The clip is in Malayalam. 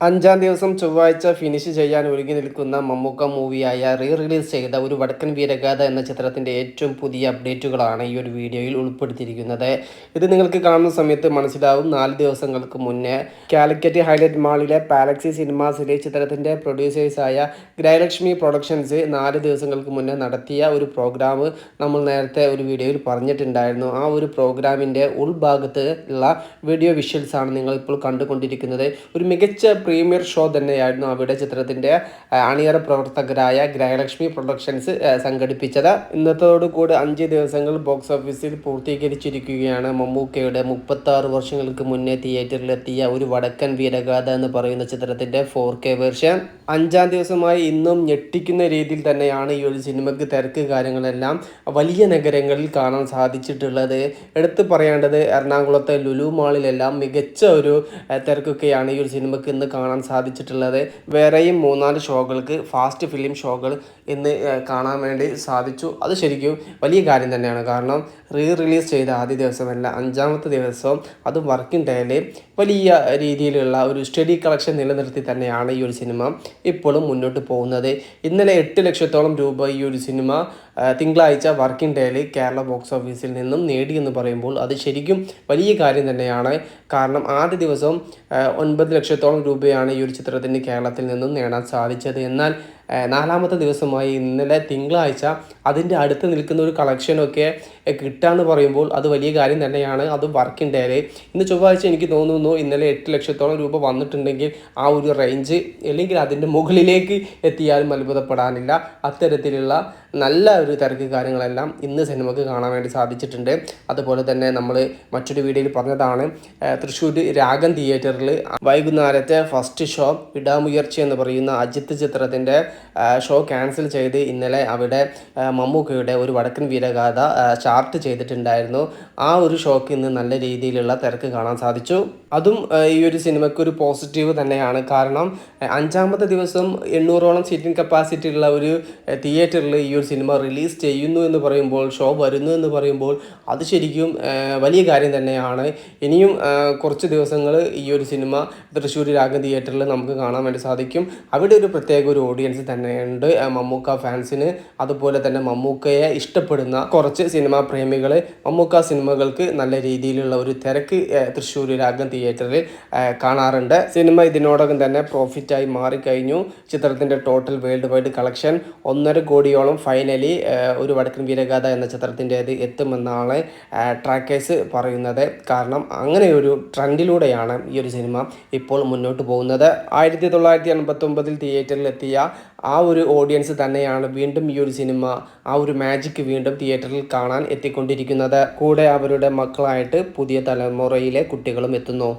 5-ാം ദിവസം ചൊവ്വാഴ്ച ഫിനിഷ് ചെയ്യാൻ ഒരുങ്ങി നിൽക്കുന്ന മമ്മൂക്ക മൂവിയായ റിലീസ് ചെയ്ത ഒരു വടക്കൻ വീരഗാഥ എന്ന ചിത്രത്തിൻ്റെ ഏറ്റവും പുതിയ അപ്ഡേറ്റുകളാണ് ഈ ഒരു വീഡിയോയിൽ ഉൾപ്പെടുത്തിയിരിക്കുന്നത്. ഇത് നിങ്ങൾക്ക് കാണുന്ന സമയത്ത് മനസ്സിലാവും 4 ദിവസങ്ങൾക്ക് മുന്നേ കാലിക്കറ്റ് ഹൈലൈറ്റ് മാളിലെ പാലക്സി സിനിമാസിലെ ചിത്രത്തിൻ്റെ പ്രൊഡ്യൂസേഴ്സായ ഗ്രഹലക്ഷ്മി പ്രൊഡക്ഷൻസ് 4 ദിവസങ്ങൾക്ക് മുന്നേ നടത്തിയ ഒരു പ്രോഗ്രാം നമ്മൾ നേരത്തെ ഒരു വീഡിയോയിൽ പറഞ്ഞിട്ടുണ്ടായിരുന്നു. ആ ഒരു പ്രോഗ്രാമിൻ്റെ ഉൾഭാഗത്ത് ഉള്ള വീഡിയോ വിഷ്വൽസാണ് നിങ്ങളിപ്പോൾ കണ്ടുകൊണ്ടിരിക്കുന്നത്. ഒരു മികച്ച പ്രീമിയർ ഷോ തന്നെയായിരുന്നു അവിടെ ചിത്രത്തിൻ്റെ അണിയറ പ്രവർത്തകരായ ഗ്രഹലക്ഷ്മി പ്രൊഡക്ഷൻസ് സംഘടിപ്പിച്ചത്. ഇന്നത്തോടുകൂടി 5 ദിവസങ്ങൾ ബോക്സ് ഓഫീസിൽ പൂർത്തീകരിച്ചിരിക്കുകയാണ് മമ്മൂക്കയുടെ 36 വർഷങ്ങൾക്ക് മുന്നേ തിയേറ്ററിലെത്തിയ ഒരു വടക്കൻ വീരഗാഥ എന്ന് പറയുന്ന ചിത്രത്തിൻ്റെ 4K വേർഷൻ. 5-ാം ദിവസമായി ഇന്നും ഞെട്ടിക്കുന്ന രീതിയിൽ തന്നെയാണ് ഈ ഒരു സിനിമയ്ക്ക് തിരക്ക് കാര്യങ്ങളെല്ലാം വലിയ നഗരങ്ങളിൽ കാണാൻ സാധിച്ചിട്ടുള്ളത്. എടുത്തു പറയേണ്ടത് എറണാകുളത്തെ ലുലു മാളിലെല്ലാം മികച്ച ഒരു തിരക്കൊക്കെയാണ് ഈ ഒരു സിനിമയ്ക്ക് ഇന്ന് കാണാൻ സാധിച്ചിട്ടുള്ളത്. വേറെയും 3-4 ഷോകൾക്ക് ഫാസ്റ്റ് ഫിലിം ഷോകൾ ഇന്ന് കാണാൻ വേണ്ടി സാധിച്ചു. അത് ശരിക്കും വലിയ കാര്യം തന്നെയാണ്. കാരണം റിലീസ് ചെയ്ത ആദ്യ ദിവസമല്ല, 5-ാമത്തെ ദിവസവും അതും വർക്കിംഗ് ഡേയിൽ വലിയ രീതിയിലുള്ള ഒരു സ്റ്റഡി കളക്ഷൻ നിലനിർത്തി തന്നെയാണ് ഈ ഒരു സിനിമ ഇപ്പോഴും മുന്നോട്ട് പോകുന്നത്. ഇന്നലെ 8 ലക്ഷത്തോളം രൂപ ഈ ഒരു സിനിമ തിങ്കളാഴ്ച വർക്കിംഗ് ഡേയിൽ കേരള ബോക്സ് ഓഫീസിൽ നിന്നും നേടി എന്ന് പറയുമ്പോൾ അത് ശരിക്കും വലിയ കാര്യം തന്നെയാണ്. കാരണം ആദ്യ ദിവസം 9 ലക്ഷത്തോളം രൂപയാണ് ഈ ഒരു ചിത്രത്തിന് കേരളത്തിൽ നിന്നും നേടാൻ സാധിച്ചത്. എന്നാൽ 4-ാമത്തെ ദിവസമായി ഇന്നലെ തിങ്കളാഴ്ച അതിൻ്റെ അടുത്ത് നിൽക്കുന്ന ഒരു കളക്ഷനൊക്കെ കിട്ടാന്ന് പറയുമ്പോൾ അത് വലിയ കാര്യം തന്നെയാണ്. അത് വർക്കിംഗ് ഡേയിൽ ഇന്ന് ചൊവ്വാഴ്ച എനിക്ക് തോന്നുന്നു ഇന്നലെ 8 ലക്ഷത്തോളം രൂപ വന്നിട്ടുണ്ടെങ്കിൽ ആ ഒരു റേഞ്ച് അല്ലെങ്കിൽ അതിൻ്റെ മുകളിലേക്ക് എത്തിയാലും അത്ഭുതപ്പെടാനില്ല. അത്തരത്തിലുള്ള നല്ല ഒരു തിരക്ക് കാര്യങ്ങളെല്ലാം ഇന്ന് സിനിമയ്ക്ക് കാണാൻ വേണ്ടി സാധിച്ചിട്ടുണ്ട്. അതുപോലെ തന്നെ നമ്മൾ മറ്റൊരു വീഡിയോയിൽ പറഞ്ഞതാണ്, തൃശ്ശൂർ രാഗം തിയേറ്ററിൽ വൈകുന്നേരത്തെ ഫസ്റ്റ് ഷോ ഇടാമുയർച്ച എന്ന് പറയുന്ന അജിത്ത് ചിത്രത്തിൻ്റെ ഷോ ക്യാൻസൽ ചെയ്ത് ഇന്നലെ അവിടെ മമ്മൂക്കയുടെ ഒരു വടക്കൻ വീരഗാഥ ചാർട്ട് ചെയ്തിട്ടുണ്ടായിരുന്നു. ആ ഒരു ഷോക്ക് ഇന്ന് നല്ല രീതിയിലുള്ള തിരക്ക് കാണാൻ സാധിച്ചു. അതും ഈ ഒരു സിനിമയ്ക്ക് ഒരു പോസിറ്റീവ് തന്നെയാണ്. കാരണം 5-ാമത്തെ ദിവസം 800ഓളം സീറ്റിംഗ് കപ്പാസിറ്റി ഉള്ള ഒരു തിയേറ്ററിൽ ഈ ഒരു സിനിമ റിലീസ് ചെയ്യുന്നു എന്ന് പറയുമ്പോൾ, ഷോ വരുന്നു എന്ന് പറയുമ്പോൾ അത് ശരിക്കും വലിയ കാര്യം തന്നെയാണ്. ഇനിയും കുറച്ച് ദിവസങ്ങൾ ഈ ഒരു സിനിമ തൃശ്ശൂർ രാഗം തിയേറ്ററിൽ നമുക്ക് കാണാൻ വേണ്ടി സാധിക്കും. അവിടെ ഒരു പ്രത്യേക ഒരു ഓഡിയൻസ് തന്നെയുണ്ട് മമ്മൂക്ക ഫാൻസിന്. അതുപോലെ തന്നെ മമ്മൂക്കയെ ഇഷ്ടപ്പെടുന്ന കുറച്ച് സിനിമാ പ്രേമികൾ, മമ്മൂക്ക സിനിമകൾക്ക് നല്ല രീതിയിലുള്ള ഒരു തിരക്ക് തൃശ്ശൂർ രാഗം തിയേറ്ററിൽ കാണാറുണ്ട്. സിനിമ ഇതിനോടകം തന്നെ പ്രോഫിറ്റായി മാറിക്കഴിഞ്ഞു. ചിത്രത്തിൻ്റെ ടോട്ടൽ വേൾഡ് വൈഡ് കളക്ഷൻ 1.5 കോടിയോളം ഫൈനലി ഒരു വടക്കൻ വീരഗാഥ എന്ന ചിത്രത്തിൻ്റേത് എത്തുമെന്നാണ് ട്രാക്കേഴ്സ് പറയുന്നത്. കാരണം അങ്ങനെ ഒരു ട്രെൻഡിലൂടെയാണ് ഈ ഒരു സിനിമ ഇപ്പോൾ മുന്നോട്ട് പോകുന്നത്. 1989 തിയേറ്ററിലെത്തിയ ആ ഒരു ഓഡിയൻസ് തന്നെയാണ് വീണ്ടും ഈ ഒരു സിനിമ, ആ ഒരു മാജിക് വീണ്ടും തിയേറ്ററിൽ കാണാൻ എത്തിക്കൊണ്ടിരിക്കുന്നത്. കൂടെ അവരുടെ മക്കളായിട്ട് പുതിയ തലമുറയിലെ കുട്ടികളും എത്തുന്നു.